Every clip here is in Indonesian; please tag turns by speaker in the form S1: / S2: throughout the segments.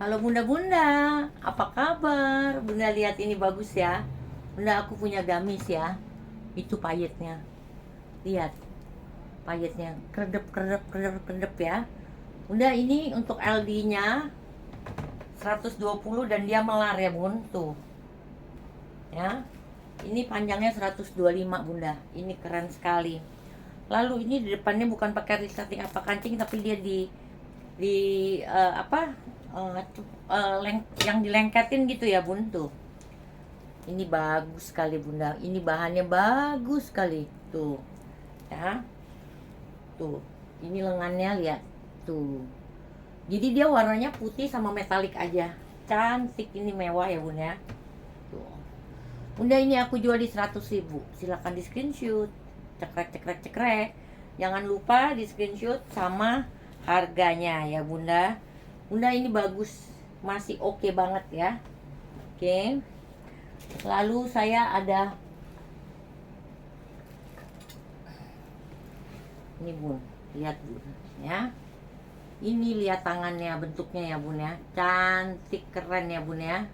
S1: Halo bunda-bunda, apa kabar? Bunda lihat ini bagus ya. Bunda aku punya gamis ya. Itu payetnya. Lihat, payetnya kredep kredep kredep kredep ya. Bunda ini untuk LD-nya 120 dan dia melar ya bun. Tuh. Ya. Ini panjangnya 125 bunda. Ini keren sekali. Lalu ini di depannya bukan pakai resleting apa kancing, tapi dia di apa yang dilengketin gitu ya bun. Tuh, ini bagus sekali bunda, ini bahannya bagus sekali tuh ya. Tuh, ini lengannya lihat tuh, jadi dia warnanya putih sama metalik aja, cantik, ini mewah ya bun ya. Tuh bunda, ini aku jual di 100.000, silakan di screenshot, cekrek cekrek cekrek, jangan lupa di screenshot sama harganya ya bunda. Bunda ini bagus, masih oke banget ya. Oke. Lalu saya ada ini bun, lihat bun ya. Ini lihat tangannya, bentuknya ya bun ya, cantik keren ya bun ya.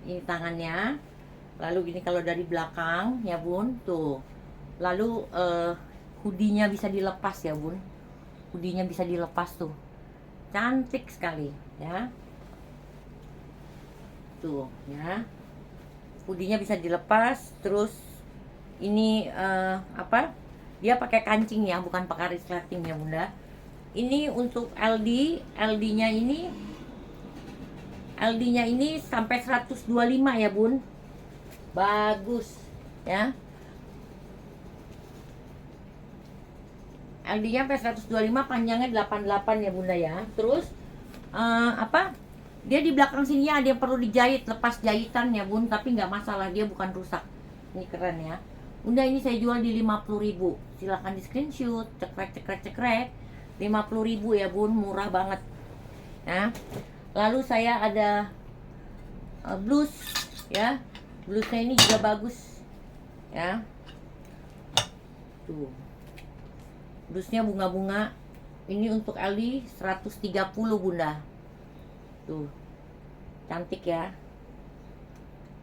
S1: Ini tangannya. Lalu ini kalau dari belakang ya bun, tuh. Lalu hoodie-nya bisa dilepas ya bun. Hoodie-nya bisa dilepas tuh. Cantik sekali ya. Tuh ya. Hoodie-nya bisa dilepas, terus ini apa? Dia pakai kancing ya, bukan pakai resleting ya bunda. Ini untuk LD-nya ini sampai 125 ya bun. Bagus ya. LD-nya sampai 125, panjangnya 88 ya bunda ya. Terus apa? Dia di belakang sini ada yang perlu dijahit, lepas jahitan ya bun, tapi nggak masalah, dia bukan rusak. Ini keren ya. Bunda ini saya jual di 50.000. Silahkan di screenshot, cekrek cekrek cekrek. 50.000 ya bun, murah banget. Nah, lalu saya ada blus ya. Blusnya ini juga bagus ya. Tuh. Blusnya bunga-bunga. Ini untuk LD 130 bunda. Tuh. Cantik ya.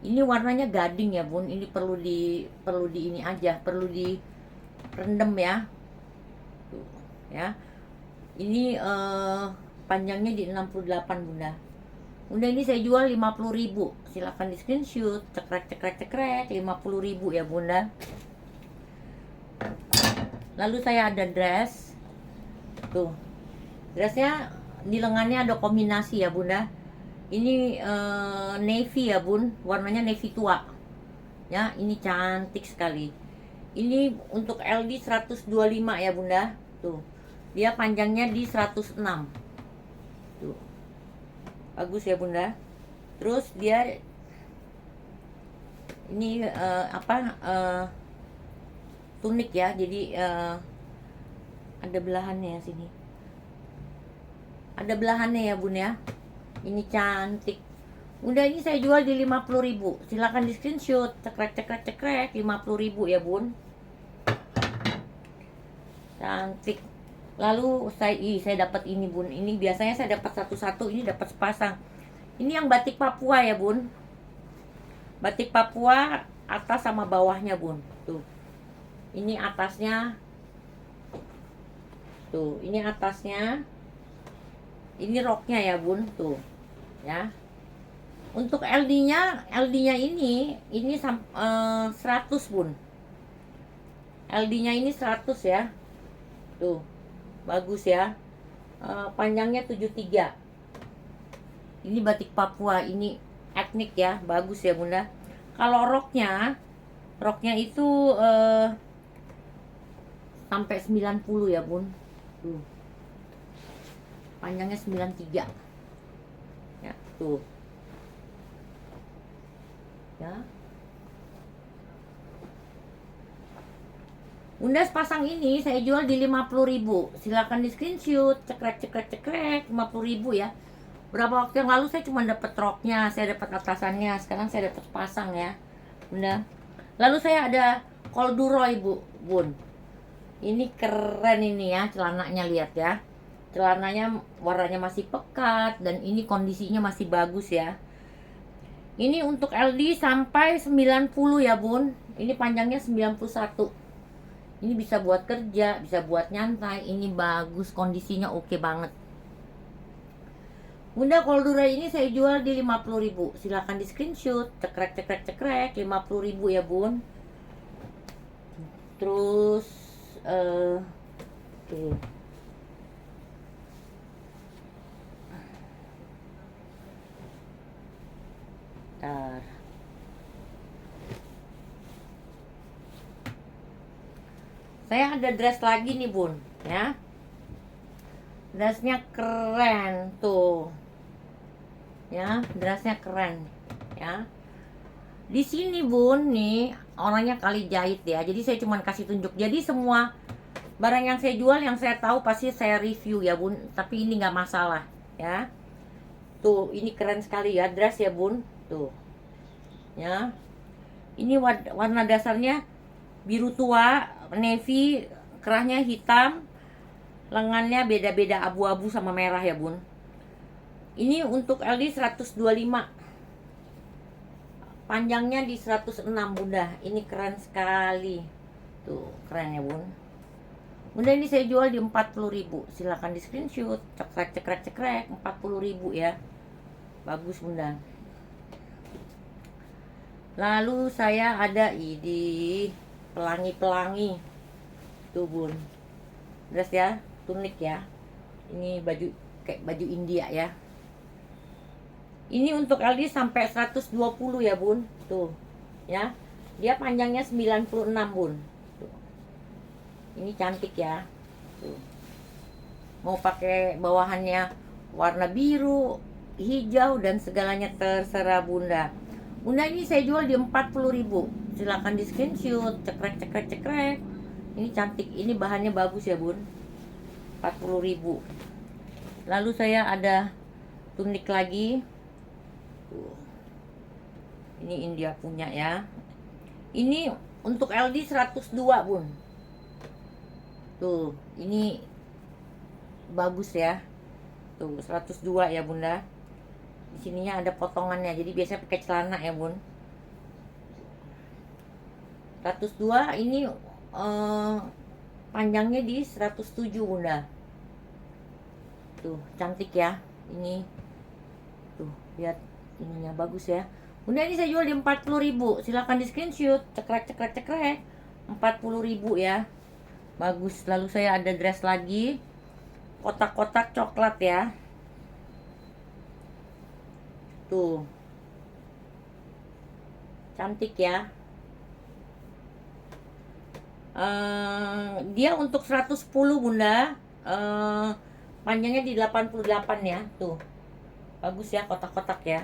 S1: Ini warnanya gading ya bun, ini perlu di ini aja, perlu direndam ya. Tuh, ya. Ini panjangnya di 68 bunda. Bunda ini saya jual 50.000. Silahkan di screenshot, cekrek cekrek cekrek, 50.000 ya bunda. Lalu saya ada dress. Tuh. Dressnya di lengannya ada kombinasi ya bunda. Ini navy ya bun, warnanya navy tua ya. Ini cantik sekali. Ini untuk LD 125 ya bunda. Tuh, dia panjangnya di 106. Tuh, bagus ya bunda. Terus dia ini apa, tunik ya, jadi ada belahannya ya sini, ada belahannya ya bun ya. Ini cantik. Udah, ini saya jual di 50.000. Silakan di screenshot, cekrek cekrek cekrek, 50.000 ya bun. Cantik. Lalu saya dapat ini bun. Ini biasanya saya dapat satu-satu, ini dapat sepasang. Ini yang batik Papua ya bun. Batik Papua atas sama bawahnya bun. Tuh. Ini atasnya. Tuh, ini atasnya. Ini roknya ya bun, tuh. Ya. Untuk LD-nya ini 100 bun. LD-nya ini 100 ya. Tuh. Bagus ya. Panjangnya 73. Ini batik Papua, ini etnik ya, bagus ya bunda. Kalau roknya itu sampai 90 ya bun. Tuh. Panjangnya 93 ya, tuh ya. Bunda, sepasang ini saya jual di 50.000. Silakan di screenshot, cekrek cekrek cekrek, 50.000 ya. Berapa waktu yang lalu saya cuma dapat roknya, saya dapat atasannya, sekarang saya dapat sepasang ya bunda. Lalu saya ada corduroy bun. Ini keren ini ya, celananya lihat ya, Celananya warnanya masih pekat dan ini kondisinya masih bagus ya. Ini untuk LD sampai 90 ya bun. Ini panjangnya 91. Ini bisa buat kerja, bisa buat nyantai. Ini bagus, kondisinya oke banget. Bunda, Coldura ini saya jual di 50.000. Silahkan di screenshot. Cekrek cekrek cekrek 50.000 ya bun. Terus oke. Bentar. Saya ada dress lagi nih bun ya. Dressnya keren tuh ya, dressnya keren ya. Di sini bun nih orangnya kali jahit ya, jadi saya cuman kasih tunjuk. Jadi semua barang yang saya jual, yang saya tahu pasti saya review ya bun, tapi ini nggak masalah ya. Tuh ini keren sekali ya dress ya bun, tuh ya. Ini warna dasarnya biru tua, navy, kerahnya hitam, lengannya beda-beda abu-abu sama merah ya bun. Ini untuk LD 125, panjangnya di 106 bunda. Ini keren sekali, tuh keren ya bun. Bunda ini saya jual di 40.000. Silahkan di screenshot. Cekrek cekrek cekrek 40.000 ya. Bagus bunda. Lalu saya ada di pelangi-pelangi tuh bun, dress ya, tunik ya. Ini baju kayak baju India ya. Ini untuk LD sampai 120 ya bun, tuh ya. Dia panjangnya 96 bun, tuh. Ini cantik ya, tuh. Mau pakai bawahannya warna biru, hijau dan segalanya terserah bunda. Bunda ini saya jual di 40.000. Silahkan di screenshot. Cekrek cekrek cekrek. Ini cantik, ini bahannya bagus ya bun. 40.000. Lalu saya ada tunik lagi. Tuh. Ini India punya ya. Ini untuk LD 102 bun. Tuh, ini bagus ya. Tuh 102 ya bunda. Di sininya ada potongannya, jadi biasanya pakai celana ya bun. 102 ini panjangnya di 107 bunda. Tuh cantik ya. Ini tuh lihat ininya bagus ya bunda. Ini saya jual di 40.000. Silahkan di screenshot. Cekrek cekrek cekrek 40.000 ya. Bagus. Lalu saya ada dress lagi, kotak-kotak coklat ya. Tuh cantik ya. Dia untuk 110 bunda. Panjangnya di 88 ya. Tuh bagus ya, kotak-kotak ya.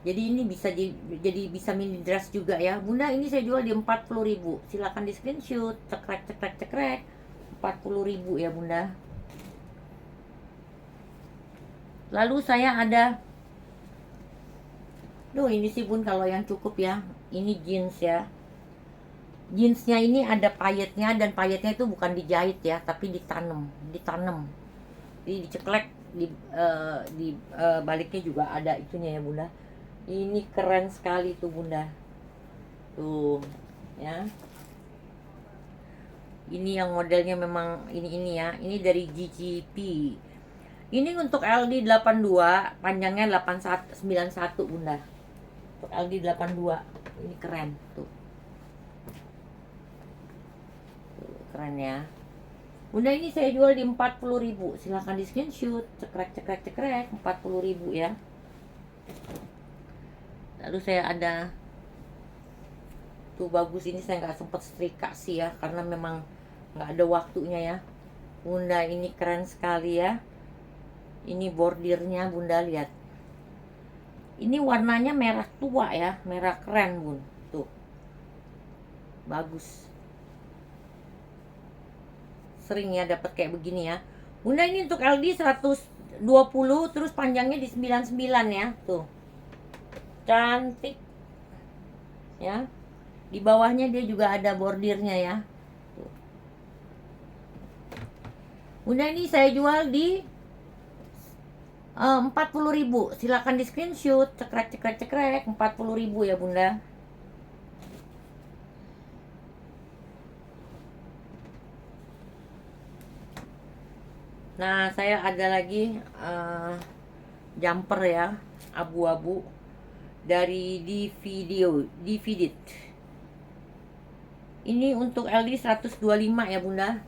S1: Jadi ini bisa jadi bisa mini dress juga ya bunda. Ini saya jual di 40.000. Silakan di screenshot. Cekrek cekrek cekrek 40.000 ya bunda. Lalu saya ada, ini sih bun kalau yang cukup ya. Ini jeans ya. Jeansnya ini ada payetnya, dan payetnya itu bukan dijahit ya, tapi ditanam. Jadi diceklek di baliknya juga ada itunya ya bunda. Ini keren sekali tuh bunda. Tuh ya. Ini yang modelnya memang ini ya. Ini dari GGP. Ini untuk LD 82, panjangnya 91 bunda. Untuk LD 82. Ini keren tuh. Keren ya bunda. Ini saya jual di 40.000. Silahkan di screenshot. Cekrek cekrek cekrek 40.000 ya. Lalu saya ada tuh bagus. Ini saya nggak sempet setrika sih ya, karena memang nggak ada waktunya ya bunda. Ini keren sekali ya. Ini bordirnya bunda, lihat. Ini warnanya merah tua ya, merah keren bun. Tuh bagus. Sering ya dapat kayak begini ya bunda. Ini untuk LD 120, terus panjangnya di 99 ya. Tuh cantik ya. Di bawahnya dia juga ada bordirnya ya. Tuh. Bunda ini saya jual di 40.000. Silakan di screenshot, cekrek 40.000 ya Bunda. Nah, saya ada lagi jumper ya, abu-abu dari Dividit. Ini untuk LD 125 ya Bunda.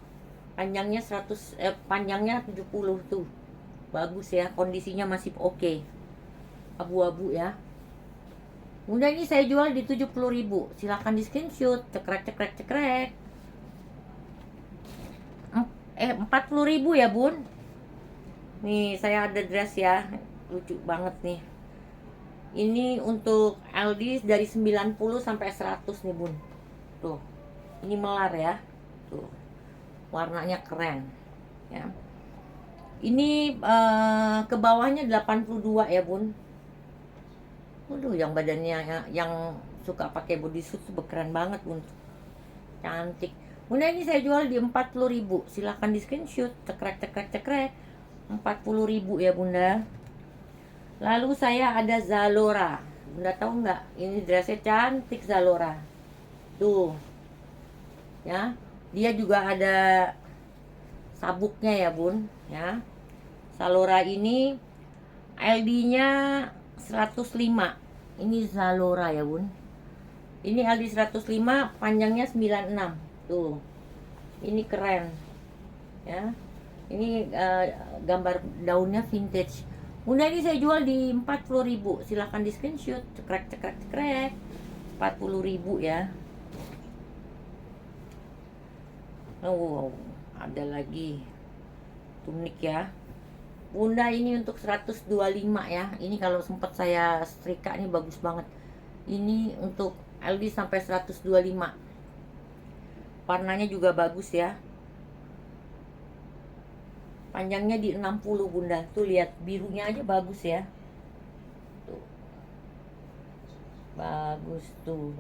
S1: Panjangnya 70 tuh. Bagus ya, kondisinya masih oke. Abu-abu ya. Bunda ini saya jual di 70.000. Silahkan di screenshot, cekrek. 40.000 ya Bun. Nih saya ada dress ya, lucu banget nih. Ini untuk LD dari 90 sampai 100 nih Bun. Tuh, ini melar ya. Tuh, warnanya keren ya. Ini ke bawahnya 82 ya Bun. Waduh, yang badannya yang suka pakai bodysuit tuh keren banget Bun. Cantik. Bunda ini saya jual di 40.000. Silahkan di screenshot, cekrek 40.000 ya Bunda. Lalu saya ada Zalora. Bunda tahu nggak? Ini dressnya cantik Zalora. Tuh, ya. Dia juga ada sabuknya ya Bun, ya. Zalora ini LD-nya 105. Ini Zalora ya Bun. Ini LD 105, panjangnya 96. Tuh, ini keren ya. Ini gambar daunnya vintage. Bunda ini saya jual di 40.000. Silahkan di screenshot, cekrek 40.000 ya. Oh, ada lagi tunik ya. Bunda ini untuk 125 ya. Ini kalau sempat saya setrika, ini bagus banget. Ini untuk LD sampai 125. Warnanya juga bagus ya. Panjangnya di 60 Bunda. Tuh lihat, birunya aja bagus ya. Tuh. Bagus tuh.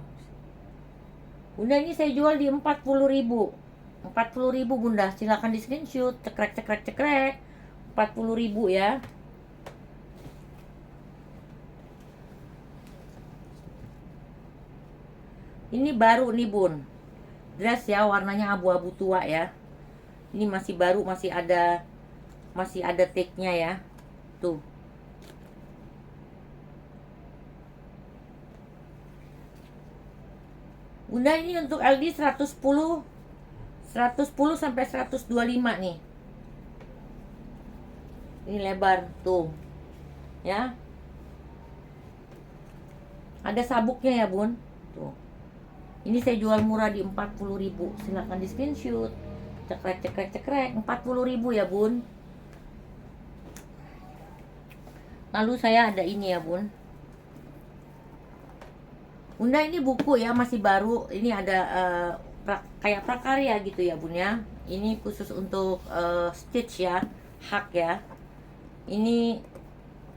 S1: Bunda ini saya jual di 40.000. 40.000 Bunda. Silakan di screenshot, cekrek 40.000 ya. Ini baru nih Bun. Dress ya, warnanya abu-abu tua ya. Ini masih baru, masih ada tag-nya ya. Tuh. Bunda ini untuk LD 110 sampai 125 nih. Ini lebar tuh. Ya. Ada sabuknya ya Bun. Tuh. Ini saya jual murah di 40.000. Silahkan di screenshot. Cekrek 40.000 ya Bun. Lalu saya ada ini ya Bun. Bunda ini buku ya, masih baru. Ini ada kayak prakarya gitu ya Bun ya. Ini khusus untuk stitch ya, hak ya. Ini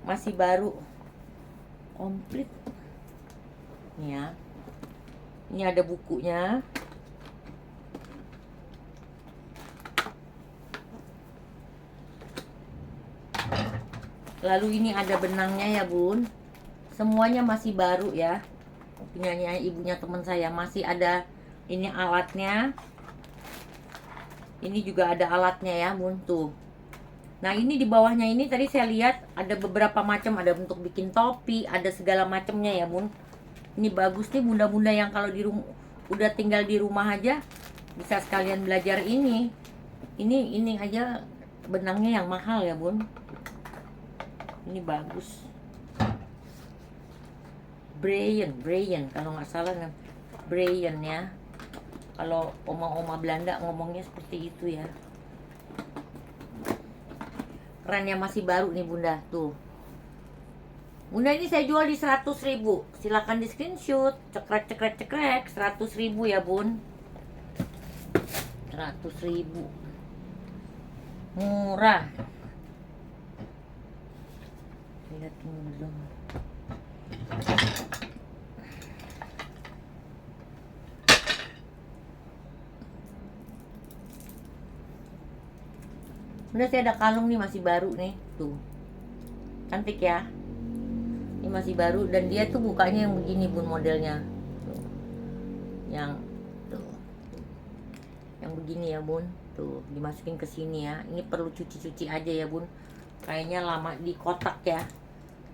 S1: masih baru, komplit. Nih ya. Ini ada bukunya. Lalu ini ada benangnya ya Bun. Semuanya masih baru ya. Punyanya ibunya teman saya. Masih ada ini alatnya. Ini juga ada alatnya ya Bun tuh. Nah ini di bawahnya ini tadi saya lihat ada beberapa macam. Ada untuk bikin topi, ada segala macamnya ya Bun. Ini bagus nih bunda-bunda yang kalau di rumah udah tinggal di rumah aja bisa sekalian belajar ini. Ini aja benangnya yang mahal ya Bun. Ini bagus. Brayan kalau nggak salah kan. Brayan ya. Kalau oma-oma Belanda ngomongnya seperti itu ya. Keren ya, masih baru nih Bunda tuh. Bunda ini saya jual di 100.000. Silakan di screenshot, cekrek 100.000 ya Bun. 100.000. Murah. Lihat dulu. Bunda saya ada kalung nih masih baru nih, tuh cantik ya. Ini masih baru dan dia tuh bukanya yang begini bun modelnya, tuh. Yang tuh, yang begini ya bun, tuh dimasukin ke sini ya. Ini perlu cuci-cuci aja ya bun, kayaknya lama di kotak ya.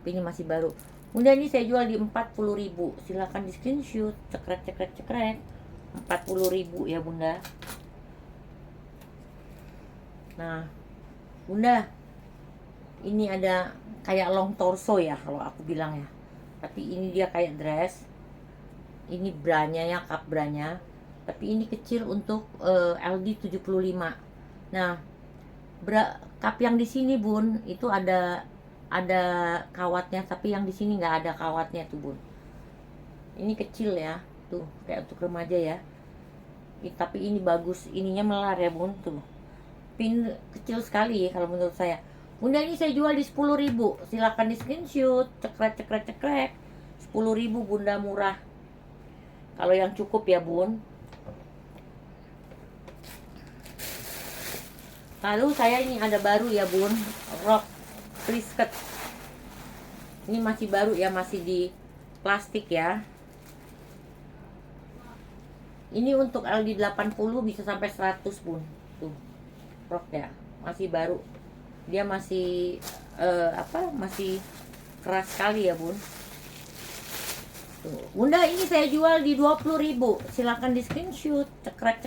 S1: Tapi ini masih baru. Bunda ini saya jual di 40.000. Silahkan di screenshot, cekrek 40.000 ya bunda. Nah bunda, ini ada kayak long torso ya kalau aku bilang ya, tapi ini dia kayak dress. Ini branya ya, cup branya, tapi ini kecil untuk LD 75. Nah cup yang di sini bun itu ada kawatnya, tapi yang di sini nggak ada kawatnya tuh bun. Ini kecil ya, tuh kayak untuk remaja ya. Tapi ini bagus, ininya melar ya bun, tuh pin kecil sekali ya kalau menurut saya. Bunda ini saya jual di 10.000. Silakan di screenshot, cekrek 10.000 bunda, murah. Kalau yang cukup ya bun. Lalu saya ini ada baru ya bun, rok frisket. Ini masih baru ya, masih di plastik ya. Ini untuk LD 80 bisa sampai 100 bun. Tuh rok ya, masih baru. Dia masih masih keras sekali ya bun. Tuh. Bunda ini saya jual di 20.000. Silakan di screenshot, cekrek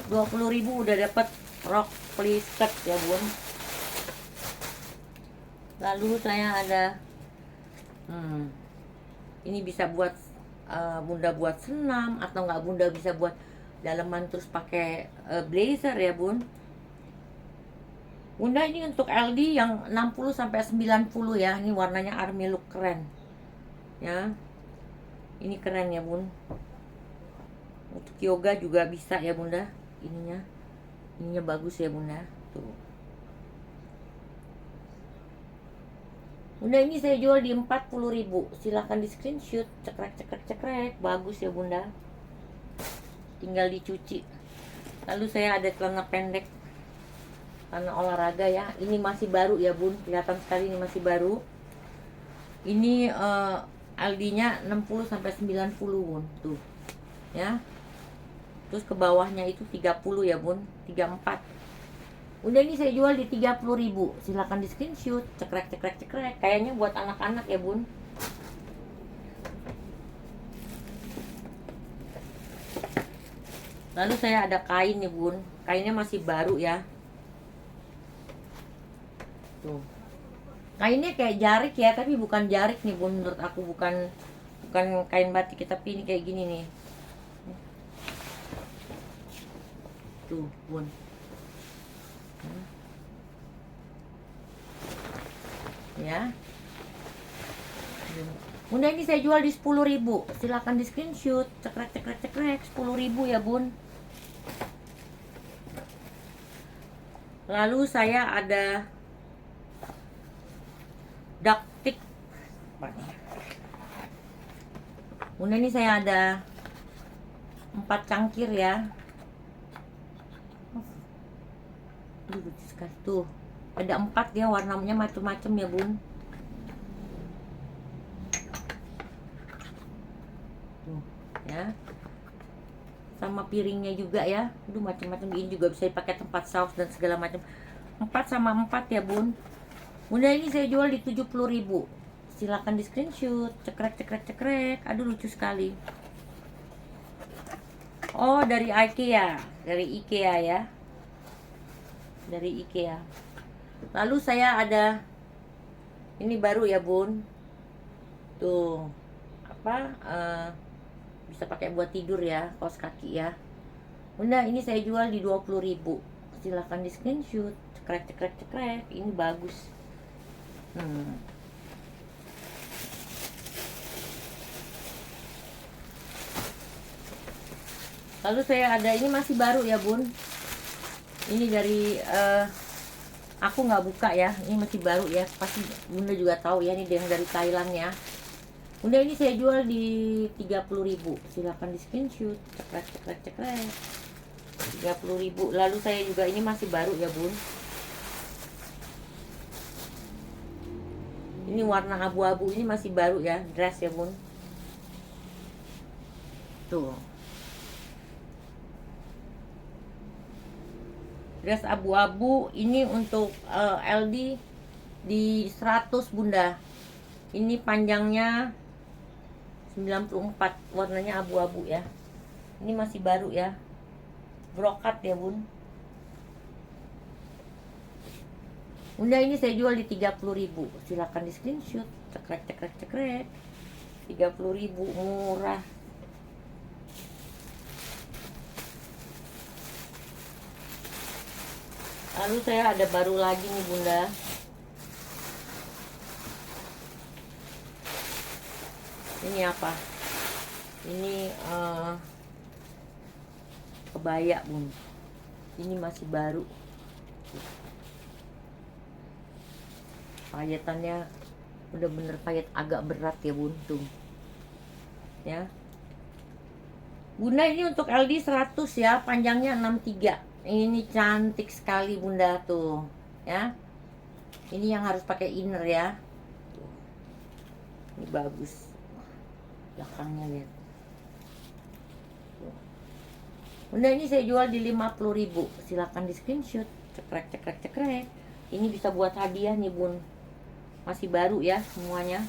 S1: 20.000 udah dapat rok frisket ya bun. Lalu saya ada ini bisa buat bunda buat senam, atau nggak bunda bisa buat daleman terus pakai blazer ya bun. Bunda ini untuk LD yang 60 sampai 90 ya. Ini warnanya army look, keren ya. Ini keren ya bun. Untuk yoga juga bisa ya bunda. Ininya bagus ya bunda. Tuh bunda ini saya jual di 40.000. Silahkan di screenshot, cekrek bagus ya bunda, tinggal dicuci. Lalu saya ada celana pendek, celana olahraga ya. Ini masih baru ya bun, kelihatan sekali ini masih baru. Ini LD nya 60 sampai 90 bun, tuh ya. Terus ke bawahnya itu 30 ya bun, 34. Udah ini saya jual di 30.000. Silakan di screenshot, cekrek. Kayaknya buat anak-anak ya bun. Lalu saya ada kain nih bun, kainnya masih baru ya. Tuh kainnya kayak jarik ya, tapi bukan jarik nih bun, menurut aku bukan kain batik, tapi ini kayak gini nih. Tuh bun, ya. Bunda ini saya jual di 10.000. Silakan di screenshot, cekrek 10.000 ya bun. Lalu saya ada daktik. Bunda ini saya ada 4 cangkir ya. Lucu sekali tuh. Ada 4 ya, warnanya macam-macam ya bun. Tuh ya. Sama piringnya juga ya. Aduh macam-macam, ini juga bisa dipakai tempat saus dan segala macam. 4 sama 4 ya bun. Bunda ini saya jual di 70.000. Silakan di screenshot, cekrek. Aduh lucu sekali. Oh dari IKEA, ya. Dari IKEA. Lalu saya ada ini baru ya bun. Tuh bisa pakai buat tidur ya, kaos kaki ya. Bunda ini saya jual di 20.000. Silahkan di screenshot, cekrek. Ini bagus. Lalu saya ada ini masih baru ya bun. Ini dari aku nggak buka ya, ini masih baru ya, pasti bunda juga tahu ya, ini yang dari Thailand ya. Bunda ini saya jual di 30.000. Silakan di screenshot, cekrek 30.000. Lalu saya juga ini masih baru ya bun, Ini warna abu-abu, ini masih baru ya, dress ya bun. Tuh, dress abu-abu ini untuk LD di 100 bunda. Ini panjangnya 94, warnanya abu-abu ya. Ini masih baru ya, brokat ya bun. Bunda ini saya jual di 30.000. Silakan di screenshot. Cekrek cekrek cekrek. 30.000, murah. Lalu saya ada baru lagi nih bunda. Ini apa? Ini kebaya bun. Ini masih baru. Payetannya bener-bener payet agak berat ya bun, tuh ya bunda. Ini untuk LD 100 ya, panjangnya 63. Ini cantik sekali bunda tuh ya. Ini yang harus pakai inner ya. Ini bagus, belakangnya lihat tuh. Bunda ini saya jual di 50.000. Silakan di screenshot. Cekrek cekrek cekrek. Ini bisa buat hadiah nih bun, masih baru ya semuanya.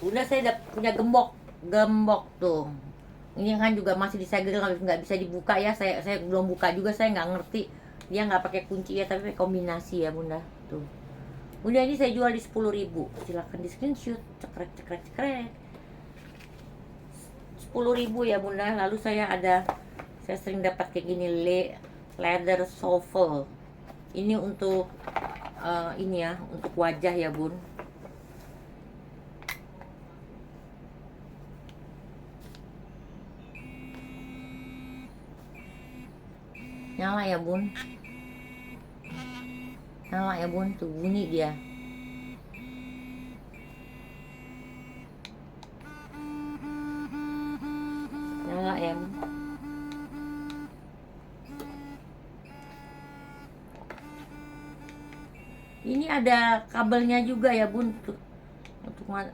S1: Udah saya udah punya gembok tuh. Ini kan juga masih disegel, nggak bisa dibuka ya. Saya belum buka juga, saya nggak ngerti. Dia nggak pakai kunci ya, tapi pakai kombinasi ya bunda. Tuh. Bunda ini saya jual di 10.000. Silahkan di screenshot. Cekrek cekrek cekrek. 10.000 ya bunda. Lalu saya sering dapat kayak gini, leather shuffle. Ini untuk ini ya, untuk wajah ya bun. Nyala ya bun, nyala ya bun, tuh bunyi dia. Nyala ya bun. Ini ada kabelnya juga ya bun,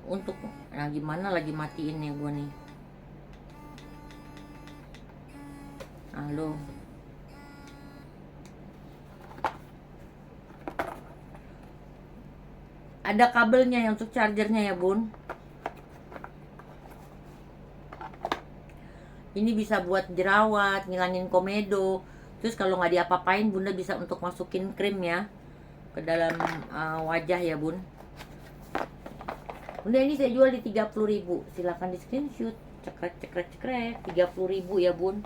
S1: untuk nah gimana lagi matiin ya gua nih. Halo. Ada kabelnya yang untuk chargernya ya bun. Ini bisa buat jerawat, ngilangin komedo. Terus kalau nggak diapa-apain bunda bisa untuk masukin krim ya ke dalam wajah ya bun. Bunda ini saya jual di 30.000. Silakan di screenshot. Cekrek cekrek cekrek. 30.000 ya bun,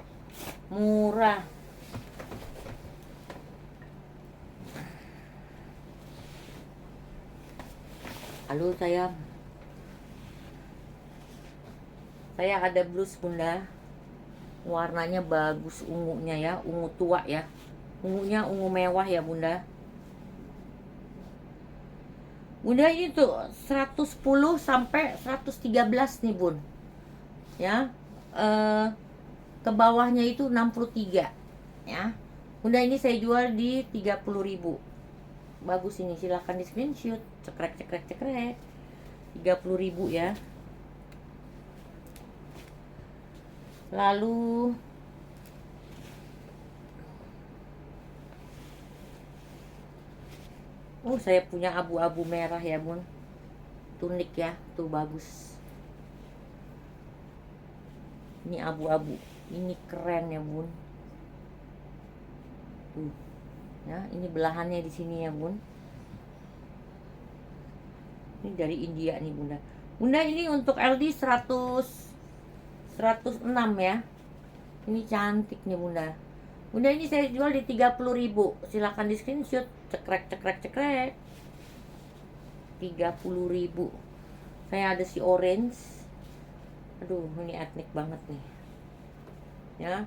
S1: murah. Halo sayang, saya ada blus bunda, warnanya bagus, ungunya ya, ungu tua ya, ungunya ungu mewah ya bunda. Bunda ini tuh 110 sampai 113 nih bun ya. Ke bawahnya itu 63 ya. Bunda ini saya jual di 30.000. Bagus ini, silahkan di screenshot. Cekrek cekrek cekrek. 30.000 ya. Lalu saya punya abu-abu merah ya bun, tunik ya, tuh bagus. Ini abu-abu, ini keren ya bun. Tuh ya, ini belahannya di sini ya bun. Ini dari India nih bunda. Bunda ini untuk LD 106 ya. Ini cantik nih bunda. Bunda ini saya jual di 30.000. Silakan di screenshot. Cekrek cekrek cekrek. 30.000. Saya ada si orange. Aduh, ini etnik banget nih ya.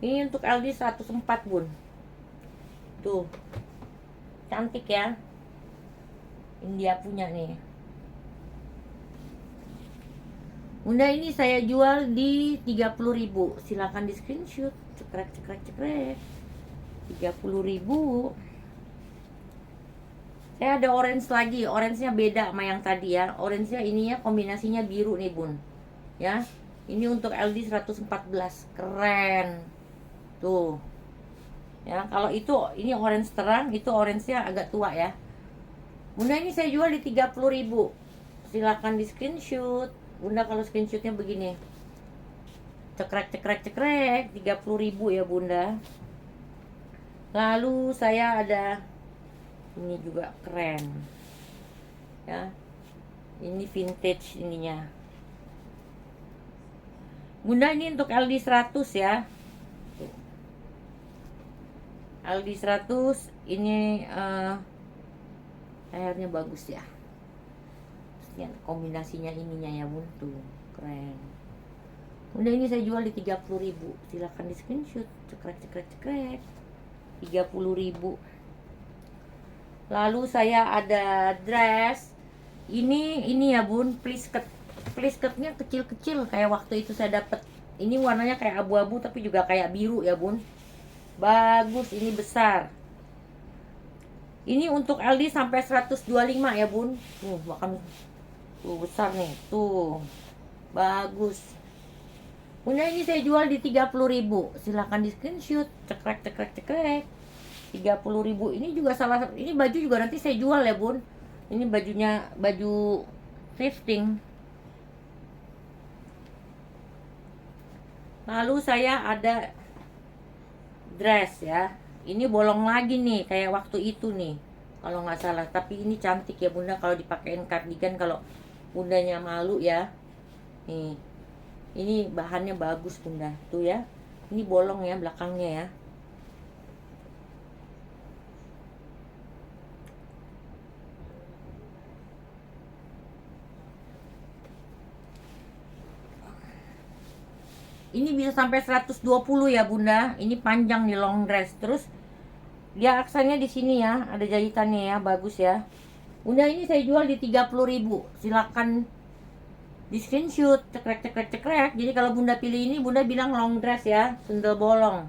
S1: Ini untuk LD 104 bun. Tuh, cantik ya. India punya nih. Bunda ini saya jual di 30.000. Silakan di screenshot. cekrek cekrek cekrek. 30.000. Saya ada orange lagi, orange-nya beda sama yang tadi ya. Orange-nya ininya kombinasinya biru nih bun. Ya, ini untuk LD 114, keren. Tuh. Ya, kalau itu ini orange terang, itu orange-nya agak tua ya. Bunda ini saya jual di 30.000. Silakan di screenshot. Bunda kalau screenshotnya begini. Cekrek cekrek cekrek, 30.000 ya bunda. Lalu saya ada ini juga keren ya, ini vintage ininya bunda. Ini untuk LD 100 ya. LD 100 ini layarnya bagus ya. Kombinasinya ininya ya bun, tuh keren bunda. Ini saya jual di 30.000. Silahkan di screenshot. Cekrek cekrek cekrek, 30.000. Lalu saya ada dress. Ini ya bun, plisketnya kecil-kecil kayak waktu itu saya dapat. Ini warnanya kayak abu-abu tapi juga kayak biru ya bun. Bagus, ini besar. Ini untuk LD sampai 125 ya bun. Bahkan tuh besar nih, tuh. Bagus. Bunda ini saya jual di 30.000. Silahkan di screenshot. Cekrek cekrek cekrek. 30.000. Ini juga salah, ini baju juga nanti saya jual ya bun. Ini bajunya baju thrifting. Lalu saya ada dress ya. Ini bolong lagi nih kayak waktu itu nih kalau nggak salah. Tapi ini cantik ya bunda kalau dipakein cardigan kalau bundanya malu ya. Nih, ini bahannya bagus bunda tuh ya. Ini bolong ya belakangnya ya. Ini bisa sampai 120 ya bunda. Ini panjang nih, long dress. Terus dia aksennya di sini ya, ada jahitannya ya, bagus ya bunda. Ini saya jual di 30.000. Silakan di screenshot. Cekrek cekrek cekrek. Jadi kalau bunda pilih ini, bunda bilang long dress ya, sendal bolong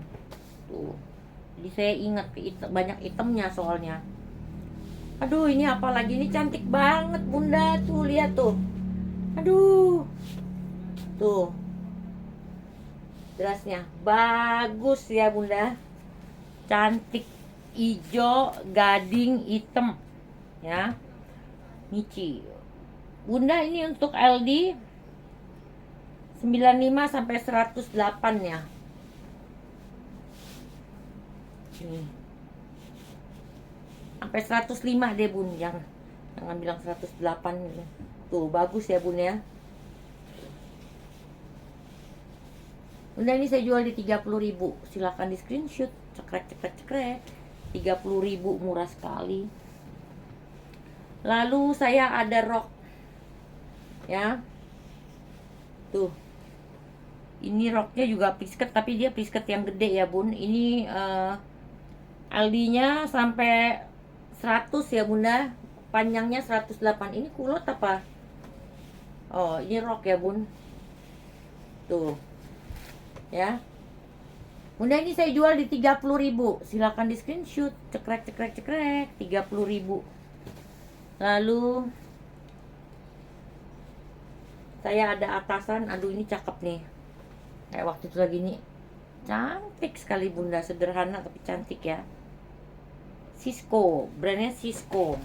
S1: tuh. Jadi saya ingat banyak itemnya soalnya. Aduh, ini apalagi, ini cantik banget bunda. Tuh lihat tuh, aduh, tuh dressnya bagus ya bunda, cantik, hijau gading hitam ya, Michi bunda. Ini untuk LD 95 sampai 108 ya. Nih, sampai 105 deh bun, jangan bilang 108 tuh. Bagus ya bun ya. Bunda ini saya jual di 30.000. Silahkan di screenshot. Cekrek cekrek cekrek. 30.000, murah sekali. Lalu saya ada rok ya. Tuh. Ini roknya juga plisket tapi dia plisket yang gede ya bun. Ini LD-nya sampai 100 ya bunda. Panjangnya 108. Ini kulot apa? Oh, ini rok ya bun. Tuh. Ya bunda, ini saya jual di 30.000. Silakan di screenshot. Cekrek cekrek cekrek, 30.000. Lalu saya ada atasan. Aduh, ini cakep nih, kayak waktu itu lagi nih. Cantik sekali bunda, sederhana tapi cantik ya. Cisco, brandnya Cisco.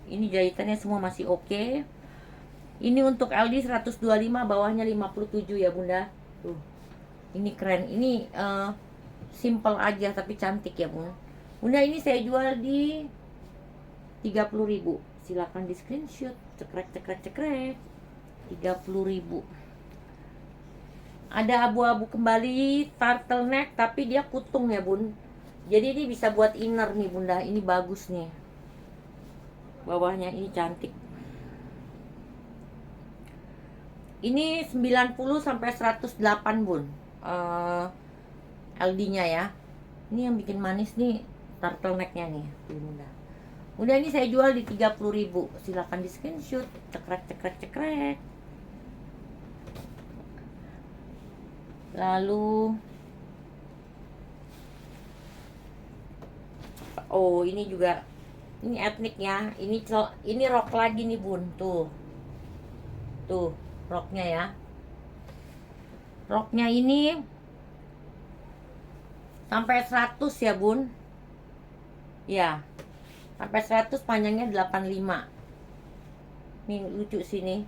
S1: Ini jahitannya semua masih oke. Ini untuk LD 125, bawahnya 57 ya bunda. Tuh, ini keren. Ini simple aja tapi cantik ya bunda. Bunda ini saya jual di 30.000. Silakan di screenshot. Cekrek cekrek cekrek, 30.000. Ada abu-abu kembali turtleneck tapi dia kutung ya bun. Jadi ini bisa buat inner nih bunda. Ini bagus nih, bawahnya ini cantik. Ini 90 sampai 108 bun, LD-nya ya. Ini yang bikin manis nih turtleneck-nya nih, bunda. Bunda ini saya jual di 30.000. Silakan di screenshot. Cekrek cekrek cekrek. Lalu Oh, ini juga, ini etniknya, ini rok lagi nih bun, tuh roknya ya. Roknya ini sampai 100 ya bun, ya sampai 100, panjangnya 85. Nih lucu sini.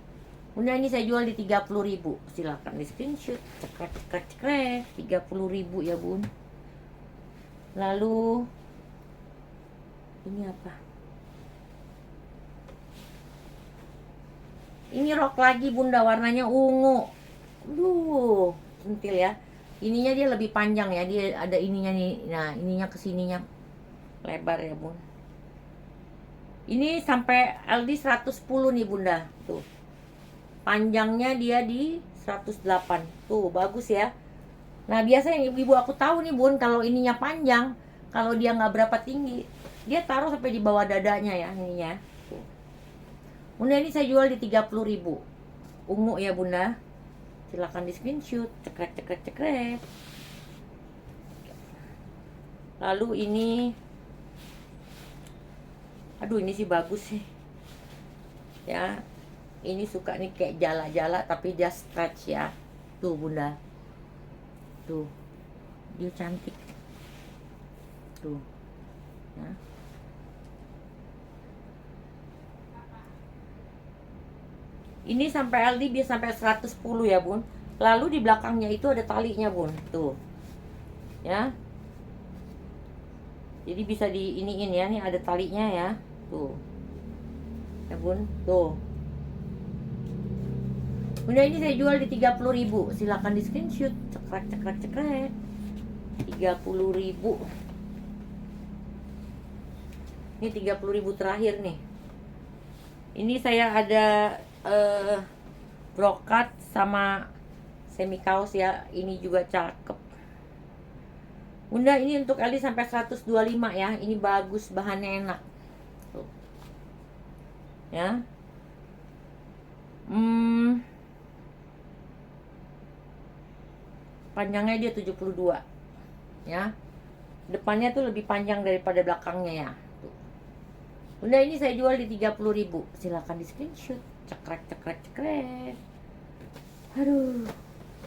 S1: Udah, ini saya jual di 30.000. Silakan di screenshot. Cekrek cekrek cekrek. 30.000 ya bun. Lalu ini apa? Ini rok lagi bunda, warnanya ungu. Duh, centil ya. Ininya dia lebih panjang ya, dia ada ininya nih. Nah, ininya kesininya lebar ya bun. Ini sampai LD 110 nih bunda. Tuh, panjangnya dia di 108. Tuh, bagus ya. Nah, biasanya ibu aku tahu nih bun, kalau ininya panjang, kalau dia nggak berapa tinggi, dia taruh sampai di bawah dadanya ya ininya. Tuh. Bunda, ini saya jual di 30.000. Ungu ya bunda. Silakan di screenshot. Cekrek cekrek cekrek. Lalu ini, aduh ini sih bagus sih ya. Ini suka nih kayak jala-jala tapi dia stretch ya. Tuh bunda, tuh dia cantik tuh ya. Ini sampai LD bisa sampai 110 ya bun. Lalu di belakangnya itu ada talinya bun, tuh ya. Jadi bisa di iniin ya, nih ada talinya ya, tuh ya bun, tuh. Bunda, ini saya jual di 30.000. Silakan di screenshot. Cekrek cekrek cekrek. 30.000. Ini 30.000 terakhir nih. Ini saya ada brokat sama semi kaos ya. Ini juga cakep. Bunda, ini untuk LD sampai 125 ya. Ini bagus, bahannya enak. Tuh. Ya. Panjangnya dia 72 ya. Depannya tuh lebih panjang daripada belakangnya ya. Tuh. Bunda, ini saya jual di 30.000. Silakan di screenshot. Cekrek cekrek cekrek. Aduh,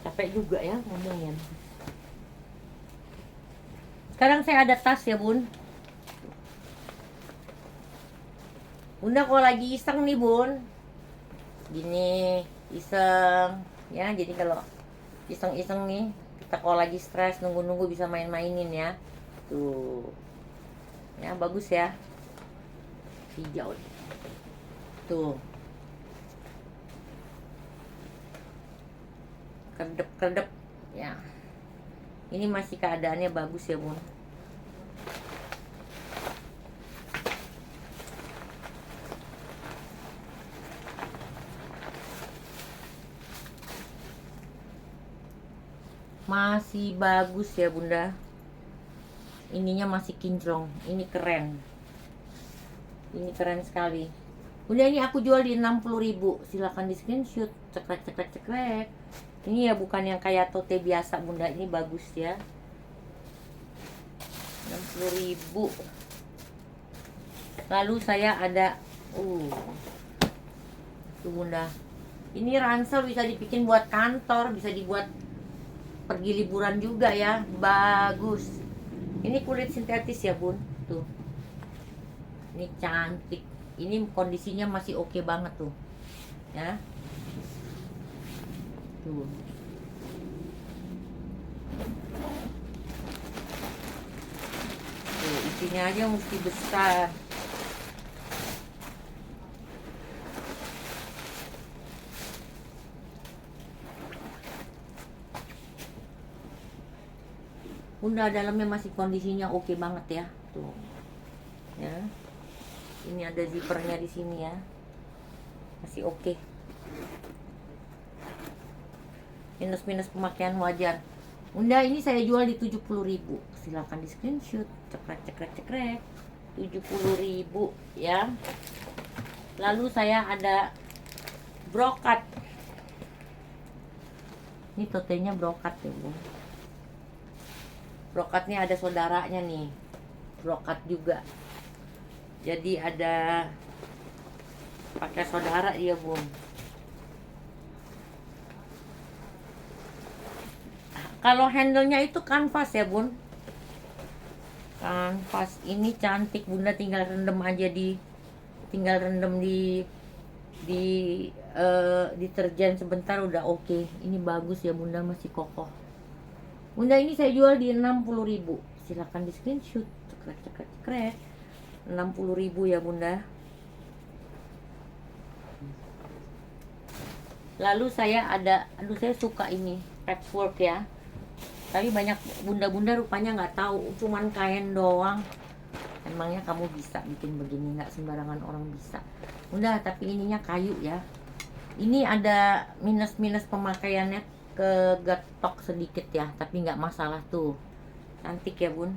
S1: capek juga ya ngomongnya. Sekarang saya ada tas ya bun. Bunda, kalau lagi iseng nih bun, gini iseng ya. Jadi kalau iseng-iseng nih, kita kalau lagi stres nunggu-nunggu bisa main-mainin ya. Tuh ya, bagus ya, hijau tuh, kedep-kedep ya. Ini masih keadaannya bagus ya bun. Masih bagus ya bunda. Ininya masih kinclong. Ini keren. Ini keren sekali. Bunda, ini aku jual di 60.000. Silakan di screenshot. Cekrek cekrek cekrek. Ini ya bukan yang kayak tote biasa bunda. Ini bagus ya. 60.000. Lalu saya ada tuh bunda. Ini ransel bisa dibikin buat kantor, bisa dibuat pergi liburan juga ya, bagus. Ini kulit sintetis ya bun, tuh. Ini cantik. Ini kondisinya masih oke banget tuh, ya. Tuh. Tuh, isinya aja mesti besar. Bunda, dalamnya masih kondisinya oke banget ya, tuh ya. Ini ada zippernya di sini ya, masih oke. Minus pemakaian wajar. Bunda, ini saya jual di 70.000. Silakan di screenshot. Cekrek cekrek cekrek. 70.000 ya. Lalu saya ada brokat. Ini totenya brokat ya bu. Brokatnya ada saudaranya nih. brokat juga. Jadi ada pakai saudara dia bun. Kalau handle-nya itu kanvas ya bun. Kanvas ini cantik bunda, tinggal rendam aja tinggal rendam di deterjen sebentar udah oke. Ini bagus ya bunda, masih kokoh. Bunda ini saya jual di 60.000. Silahkan di screenshot. Cekrek 60.000 ya bunda. Lalu saya saya suka ini patchwork ya. Tapi banyak bunda-bunda rupanya nggak tahu, cuman kain doang. Emangnya kamu bisa bikin begini? Nggak sembarangan orang bisa bunda, tapi ininya kayu ya. Ini ada minus pemakaiannya, ke getok sedikit ya, tapi nggak masalah tuh. Cantik ya bun.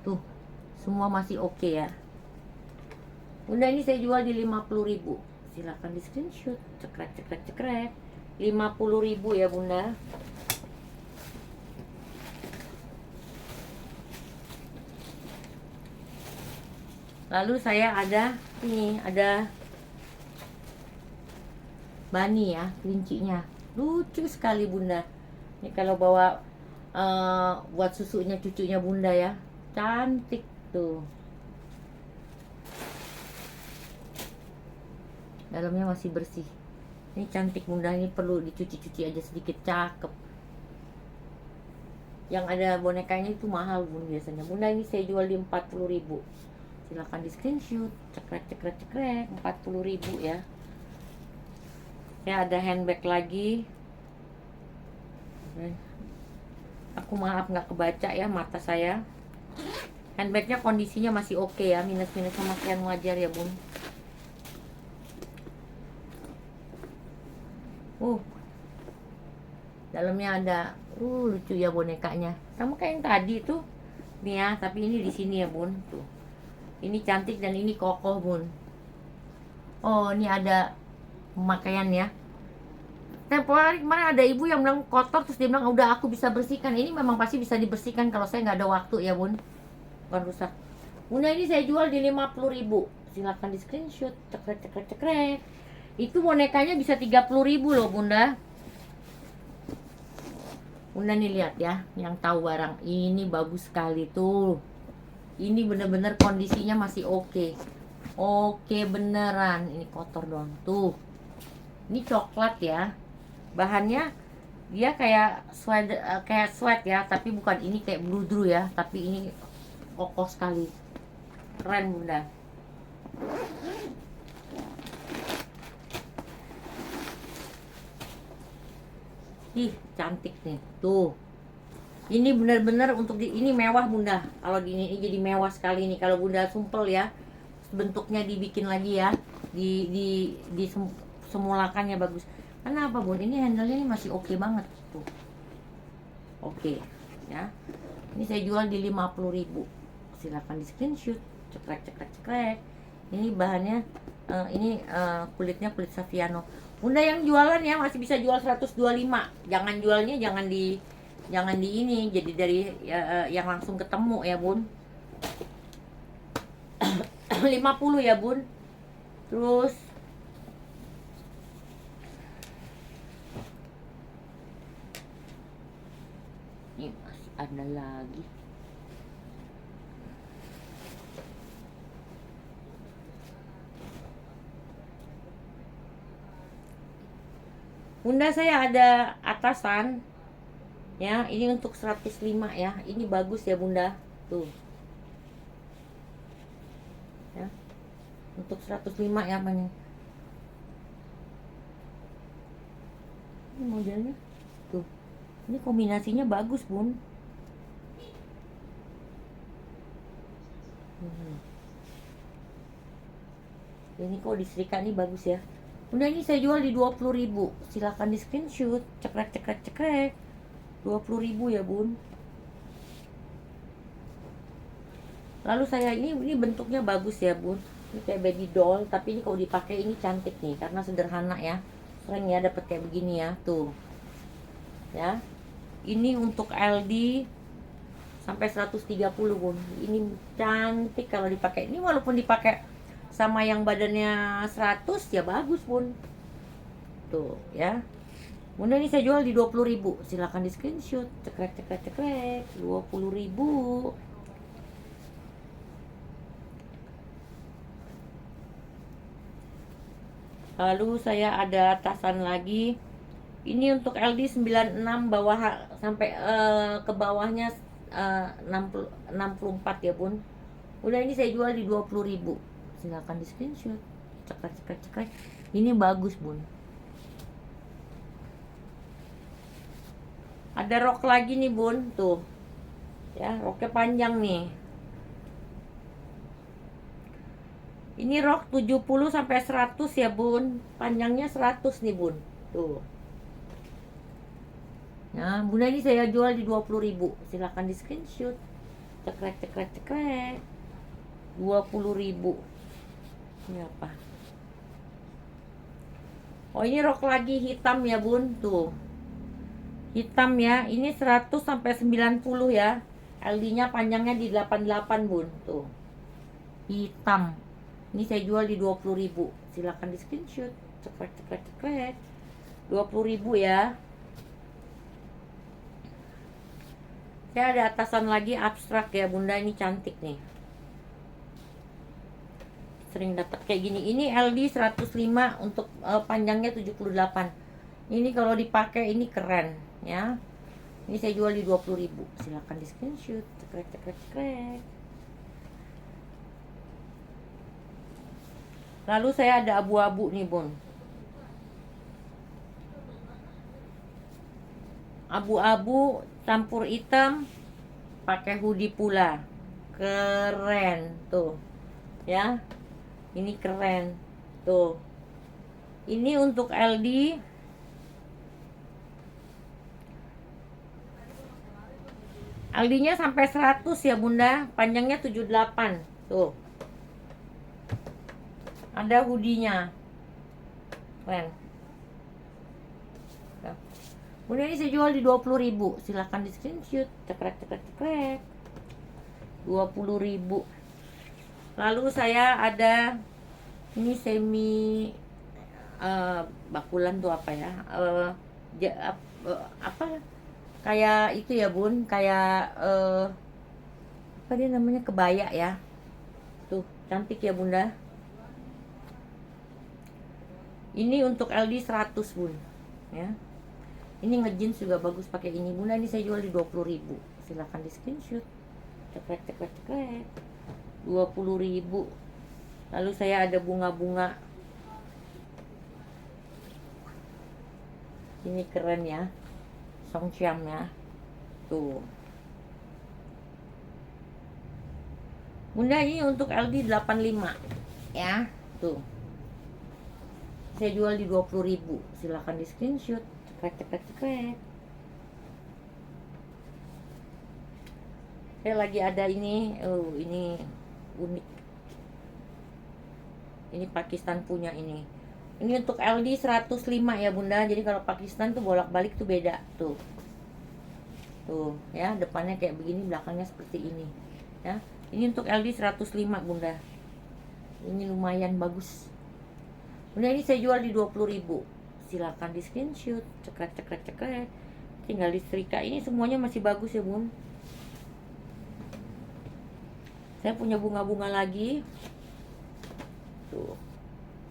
S1: Tuh semua masih oke ya bunda. Ini saya jual di 50.000. Silahkan di screenshot. Cekrek 50.000 ya bunda. Lalu saya ada ini, ada bani ya, kelincinya lucu sekali bunda. Ini kalau bawa buat susunya cucunya bunda ya, cantik tuh. Dalamnya masih bersih. Ini cantik bunda, ini perlu dicuci-cuci aja sedikit, cakep. Yang ada bonekanya itu mahal bun biasanya bunda. Ini saya jual di 40.000. Silahkan di screenshot. Cekrek 40.000 ya. Ya ada handbag lagi. Aku maaf nggak kebaca ya mata saya. Handbagnya kondisinya masih oke ya, minus sama sekian wajar ya bun. Dalamnya ada lucu ya bonekanya, sama kayak yang tadi tuh nih ya, tapi ini di sini ya bun. Tuh ini cantik dan ini kokoh bun. Oh ini ada pemakaian ya. Tempo hari kemarin ada ibu yang bilang kotor, terus dia bilang udah aku bisa bersihkan. Ini memang pasti bisa dibersihkan kalau saya nggak ada waktu ya bun, bukan rusak bunda. Ini saya jual di 50.000. Silahkan di screenshot. Cekrek. Itu bonekanya bisa 30.000 loh bunda. Bunda nih lihat ya, yang tahu barang ini bagus sekali tuh. Ini bener-bener kondisinya masih oke. Oke beneran. Ini kotor doang tuh. Ini coklat ya. Bahannya dia kayak sweat ya, tapi bukan ini kayak bludru ya, tapi ini kokoh sekali. Keren bunda. Ih cantik nih tuh. Ini benar-benar untuk ini mewah bunda. Kalau ini jadi mewah sekali nih. Kalau bunda sumpel ya, bentuknya dibikin lagi ya, di semulakan ya bagus. Karena apa bun? Ini handle-nya ini masih oke banget tuh. Oke ya. Ini saya jual di 50.000. Silakan di screenshot. Cekrek. Ini bahannya kulitnya kulit Saviano. Bunda yang jualan ya masih bisa jual 125. Jangan jualnya jangan di ini, jadi dari yang langsung ketemu ya bun. 50 ya bun. Terus ini masih ada lagi. Bunda saya ada atasan ya, ini untuk 105 ya. Ini bagus ya bunda tuh ya, untuk 105 ya. Mana ini modelnya tuh, ini kombinasinya bagus bun. Ini kok disetrika nih bagus ya bunda. Ini saya jual di 20.000. Silahkan di screenshot. Cekrek 20.000 ya bun. Lalu saya ini bentuknya bagus ya bun. Ini kayak baby doll, tapi ini kalau dipakai ini cantik nih karena sederhana ya. Sering ya dapat kayak begini ya, tuh. Ya. Ini untuk LD sampai 130, Bun. Ini cantik kalau dipakai. Ini walaupun dipakai sama yang badannya 100 ya bagus, Bun. Tuh, ya. Bunda ini saya jual di 20.000. Silahkan di screenshot. Cekrek cekrek cekrek. 20.000. Lalu saya ada atasan lagi. Ini untuk LD 96 bawah sampai ke bawahnya 64 ya, Bun. Udah ini saya jual di 20.000. Silakan di screenshot. Cekrek cekrek cekrek. Ini bagus, Bun. Ada rok lagi nih, Bun. Tuh. Ya, roknya panjang nih. Ini rok 70 sampai 100 ya, Bun. Panjangnya 100 nih, Bun. Tuh. Nah, Bunda ini saya jual di 20.000. Silakan di screenshot. Cekrek cekrek cekrek. 20.000. Ini apa? Oh, ini rok lagi hitam ya, Bun. Tuh. Hitam ya. Ini 100 sampai 90 ya. LD-nya panjangnya di 88, Bun. Tuh. Hitam. Ini saya jual di 20.000. Silakan di screenshot. Cekrek cekrek cekrek. 20.000 ya. Saya ada atasan lagi abstrak ya, Bunda. Ini cantik nih. Sering dapat kayak gini. Ini LD 105 untuk panjangnya 78. Ini kalau dipakai ini keren ya. Ini saya jual di 20.000. Silakan di screenshot. Cekrek cekrek cekrek. Lalu saya ada abu-abu nih, Bun. Abu-abu campur hitam pakai hoodie pula. Keren tuh. Ya. Ini keren. Tuh. Ini untuk LD. LD-nya sampai 100 ya, Bunda. Panjangnya 78. Tuh. Ada hoodie-nya. Keren. Bunda ini saya jual di 20.000. Silahkan di screenshot. Cekrek cekrek cekrek. 20.000. Lalu saya ada ini semi bakulan tuh apa ya? Apa? Kayak itu ya, Bun. Kayak apa dia namanya, kebaya ya. Tuh, cantik ya, Bunda. Ini untuk LD 100, Bun. Ya. Ini ngejeans juga bagus pakai ini, Bunda. Ini saya jual di 20.000. Silahkan di screenshot. Cekrek cekrek cekrek. 20.000. Lalu saya ada bunga-bunga. Ini keren ya. Songxiam ya. Tuh. Bunda ini untuk LD 85 ya. Tuh. Saya jual di 20.000. Silahkan di screenshot. Cekrek cekrek cekrek. Saya lagi ada ini. Oh, ini unik. Ini Pakistan punya ini. Ini untuk LD 105 ya, Bunda. Jadi kalau Pakistan tuh bolak-balik tuh beda tuh. Tuh, ya, depannya kayak begini, belakangnya seperti ini. Ya. Ini untuk LD 105, Bunda. Ini lumayan bagus. Bunda ini saya jual di 20.000. Silakan di screenshot. Cekrek cekrek cekrek. Tinggal disetrika. Ini semuanya masih bagus ya, Bun. Saya punya bunga-bunga lagi. Tuh.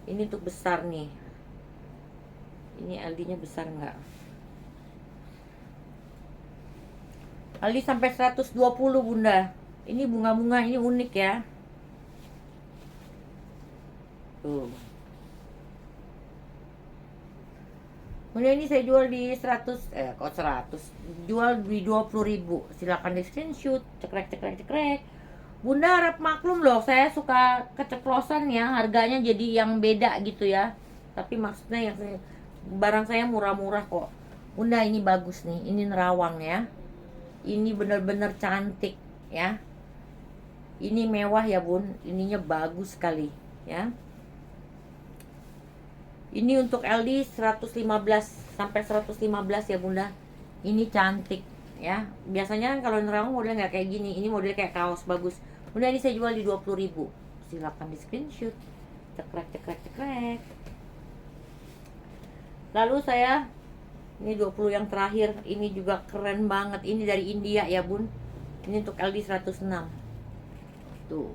S1: Ini untuk besar nih. Ini LD-nya besar enggak? LD sampai 120, Bunda. Ini bunga-bunga, ini unik ya. Tuh. Bunda ini saya jual di 100, kok 100? Jual di 20.000. Silakan di screenshot. Cekrek cekrek cekrek. Bunda harap maklum loh, saya suka keceplosan ya, harganya jadi yang beda gitu ya. Tapi maksudnya yang barang saya murah-murah kok. Bunda ini bagus nih, ini nerawang ya. Ini bener-bener cantik ya. Ini mewah ya, Bun. Ininya bagus sekali. ya. Ini untuk LD 115 sampai 115 ya Bunda. Ini cantik ya. Biasanya kalau nerawang model nggak kayak gini. Ini model kayak kaos bagus. Bunda, ini saya jual di 20.000. Silakan di screenshot. Cekrek cekrek cekrek. Lalu saya ini 20 yang terakhir. Ini juga keren banget. Ini dari India ya Bun. Ini untuk LD 106. Tuh.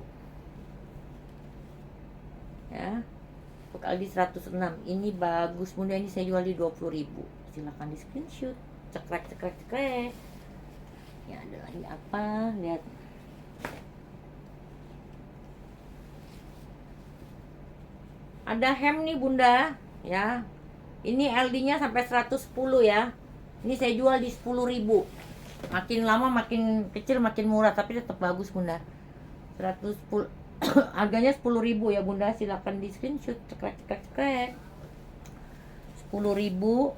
S1: Ya. Untuk LD 106 ini bagus Bunda, ini saya jual di 20.000. Silahkan di screenshot. Cekrek cekrek cekrek. Ya, ada lagi apa? Lihat. Ada hem nih Bunda, ya. Ini LD-nya sampai 110 ya. Ini saya jual di 10.000. Makin lama makin kecil makin murah, tapi tetap bagus Bunda. 110 harganya 10.000 ya Bunda, silakan di screenshot. Cekrek cekrek cekrek. 10.000.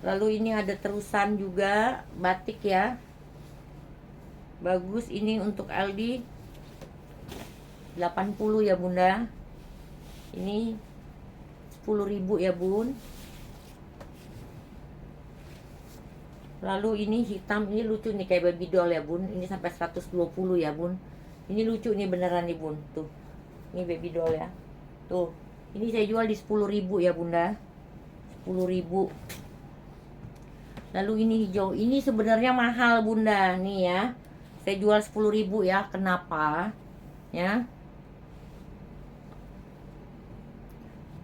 S1: Lalu ini ada terusan juga batik ya, bagus. Ini untuk LD 80 ya Bunda. Ini 10.000 ya Bun. Lalu ini hitam, ini lucu nih kayak baby doll ya Bun. Ini sampai 120 ya Bun. Ini lucu nih beneran nih Bun. Tuh. Ini baby doll ya. Tuh. Ini saya jual di 10.000 ya Bunda. 10.000. Lalu ini hijau. Ini sebenarnya mahal Bunda nih ya. Saya jual 10.000 ya. Kenapa? Ya.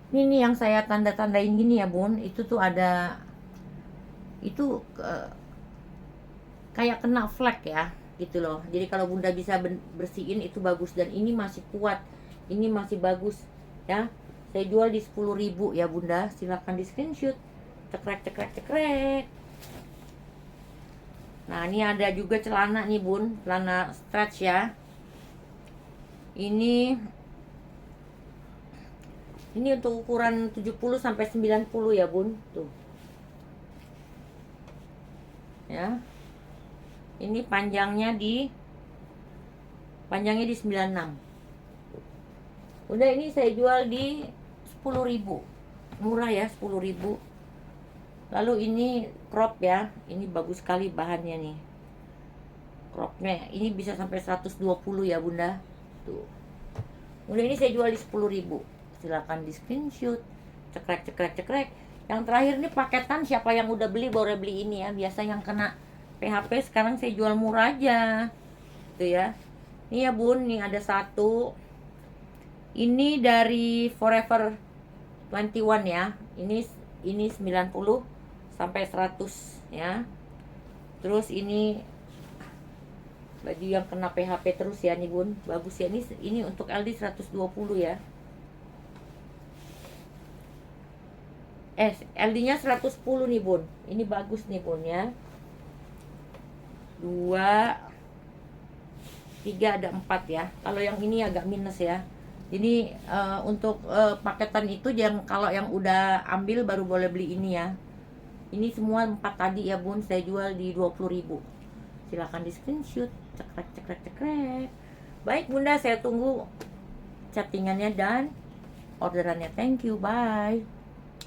S1: Ini yang saya tanda-tandain gini ya Bun. Itu tuh ada, itu kayak kena flek ya, gitu loh. Jadi kalau Bunda bisa bersihin itu bagus. Dan ini masih kuat, ini masih bagus ya. Saya jual di 10.000 ya Bunda. Silahkan di screenshot. Cekrek cekrek cekrek. Nah ini ada juga celana nih Bun, celana stretch ya. Ini untuk ukuran 70 sampai 90 ya Bun. Tuh. Ya. Ini panjangnya di 96. Udah, ini saya jual di 10.000. Murah ya, 10.000. Lalu ini crop ya. Ini bagus sekali bahannya nih. Cropnya ini bisa sampai 120 ya Bunda. Tuh. Udah, ini saya jual di 10.000. Silakan di screenshot. Cekrek cekrek cekrek. Yang terakhir nih paketan, siapa yang udah beli boleh beli ini ya. Biasa yang kena PHP, sekarang saya jual murah aja. Tuh ya. Ini ya Bun, nih ada satu. Ini dari Forever 21 ya. Ini 90 sampai 100 ya. Terus ini baju yang kena PHP terus ya nih Bun. Bagus ya. Ini untuk LD 120 ya. LD-nya 110 nih Bun. Ini bagus nih Bun ya. 2 3 ada 4 ya. Kalau yang ini agak minus ya. Jadi untuk paketan itu kalau yang udah ambil baru boleh beli ini ya. Ini semua 4 tadi ya Bun, saya jual di 20.000. Silahkan di screenshot. Cekrek cekrek cekrek. Baik Bunda, saya tunggu chattingannya dan orderannya. Thank you, bye.